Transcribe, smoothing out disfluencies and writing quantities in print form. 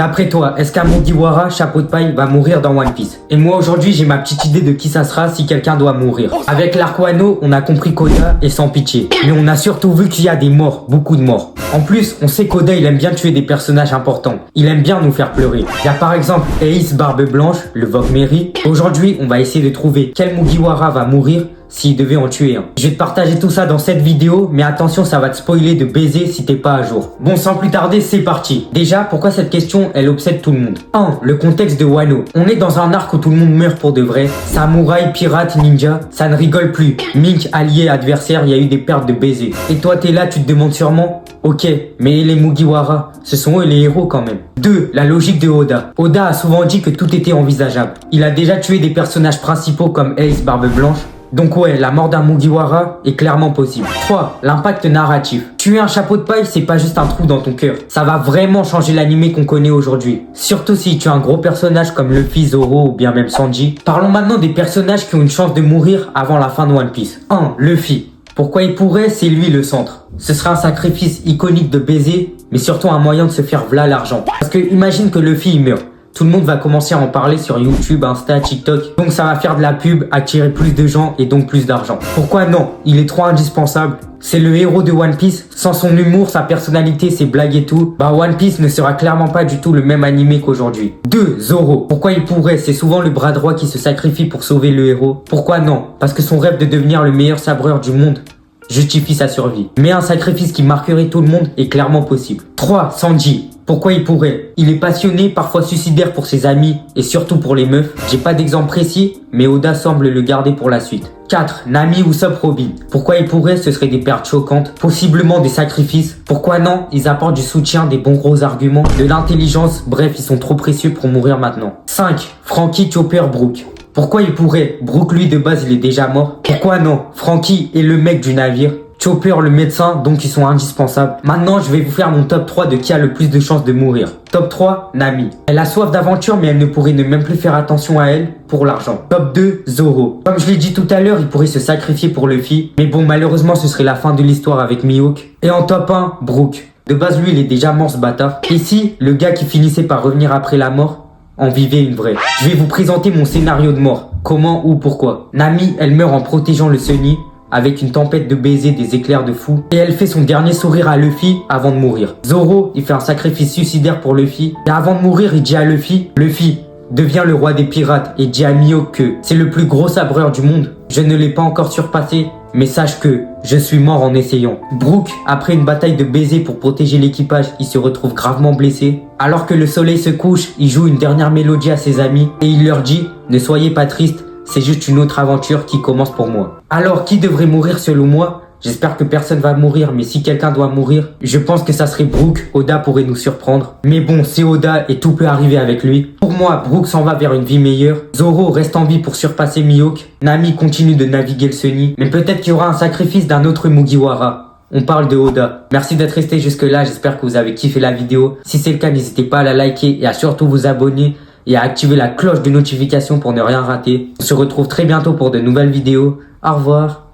D'après toi, est-ce qu'un Mugiwara, chapeau de paille, va mourir dans One Piece? Et moi aujourd'hui, j'ai ma petite idée de qui ça sera si quelqu'un doit mourir. Avec l'arc Wano, on a compris qu'Oda est sans pitié. Mais on a surtout vu qu'il y a des morts, beaucoup de morts. En plus, on sait qu'Oda, il aime bien tuer des personnages importants. Il aime bien nous faire pleurer. Il y a par exemple Ace Barbe Blanche, le Vokmeri. Aujourd'hui, on va essayer de trouver quel Mugiwara va mourir s'il devait en tuer un. Je vais te partager tout ça dans cette vidéo, mais attention, ça va te spoiler de baiser si t'es pas à jour. Bon, sans plus tarder, c'est parti. Déjà, pourquoi cette question, elle obsède tout le monde? 1. Le contexte de Wano. On est dans un arc où tout le monde meurt pour de vrai. Samouraï, pirate, ninja, ça ne rigole plus. Mink, allié, adversaire, il y a eu des pertes de baisers. Et toi, t'es là, tu te demandes sûrement, ok, mais les Mugiwara, ce sont eux les héros quand même. 2. La logique de Oda. Oda a souvent dit que tout était envisageable. Il a déjà tué des personnages principaux comme Ace Barbe Blanche. Donc ouais, la mort d'un Mugiwara est clairement possible. 3. L'impact narratif. Tuer un chapeau de paille, c'est pas juste un trou dans ton cœur. Ça va vraiment changer l'anime qu'on connaît aujourd'hui. Surtout si tu es un gros personnage comme Luffy, Zoro ou bien même Sanji. Parlons maintenant des personnages qui ont une chance de mourir avant la fin de One Piece. 1. Luffy. Pourquoi il pourrait, c'est lui le centre. Ce serait un sacrifice iconique de baiser, mais surtout un moyen de se faire v'là l'argent. Parce que imagine que Luffy il meurt. Tout le monde va commencer à en parler sur YouTube, Insta, TikTok. Donc ça va faire de la pub, attirer plus de gens et donc plus d'argent. Pourquoi non? Il est trop indispensable. C'est le héros de One Piece. Sans son humour, sa personnalité, ses blagues et tout, bah One Piece ne sera clairement pas du tout le même animé qu'aujourd'hui. 2. Zoro. Pourquoi il pourrait? C'est souvent le bras droit qui se sacrifie pour sauver le héros. Pourquoi non? Parce que son rêve de devenir le meilleur sabreur du monde justifie sa survie. Mais un sacrifice qui marquerait tout le monde est clairement possible. 3. Sanji. Pourquoi il pourrait? Il est passionné, parfois suicidaire pour ses amis et surtout pour les meufs. J'ai pas d'exemple précis, mais Oda semble le garder pour la suite. 4. Nami, Usopp, Robin. Pourquoi il pourrait? Ce serait des pertes choquantes, possiblement des sacrifices. Pourquoi non? Ils apportent du soutien, des bons gros arguments, de l'intelligence, bref, ils sont trop précieux pour mourir maintenant. 5. Franky, Chopper, Brook. Pourquoi il pourrait? Brook, lui, de base, il est déjà mort. Pourquoi non? Franky est le mec du navire. Chopper, le médecin, donc ils sont indispensables. Maintenant, je vais vous faire mon top 3 de qui a le plus de chances de mourir. Top 3, Nami. Elle a soif d'aventure, mais elle ne pourrait ne même plus faire attention à elle pour l'argent. Top 2, Zoro. Comme je l'ai dit tout à l'heure, il pourrait se sacrifier pour Luffy. Mais bon, malheureusement, ce serait la fin de l'histoire avec Mihawk. Et en top 1, Brook. De base, lui, il est déjà mort, ce bâtard. Ici, le gars qui finissait par revenir après la mort en vivait une vraie. Je vais vous présenter mon scénario de mort. Comment ou pourquoi. Nami, elle meurt en protégeant le Sunny, avec une tempête de baisers, des éclairs de fou. Et elle fait son dernier sourire à Luffy avant de mourir. Zoro, il fait un sacrifice suicidaire pour Luffy. Et avant de mourir, il dit à Luffy, Luffy, devient le roi des pirates. Et dit à Mihawk que c'est le plus gros sabreur du monde. Je ne l'ai pas encore surpassé, mais sache que je suis mort en essayant. Brook, après une bataille de baisers pour protéger l'équipage, il se retrouve gravement blessé. Alors que le soleil se couche, il joue une dernière mélodie à ses amis. Et il leur dit, ne soyez pas tristes. C'est juste une autre aventure qui commence pour moi. Alors, qui devrait mourir selon moi? J'espère que personne va mourir, mais si quelqu'un doit mourir, je pense que ça serait Brook. Oda pourrait nous surprendre. Mais bon, c'est Oda et tout peut arriver avec lui. Pour moi, Brook s'en va vers une vie meilleure. Zoro reste en vie pour surpasser Mihawk. Nami continue de naviguer le Sunny. Mais peut-être qu'il y aura un sacrifice d'un autre Mugiwara. On parle de Oda. Merci d'être resté jusque là, j'espère que vous avez kiffé la vidéo. Si c'est le cas, n'hésitez pas à la liker et à surtout vous abonner. Et à activer la cloche de notification pour ne rien rater. On se retrouve très bientôt pour de nouvelles vidéos. Au revoir.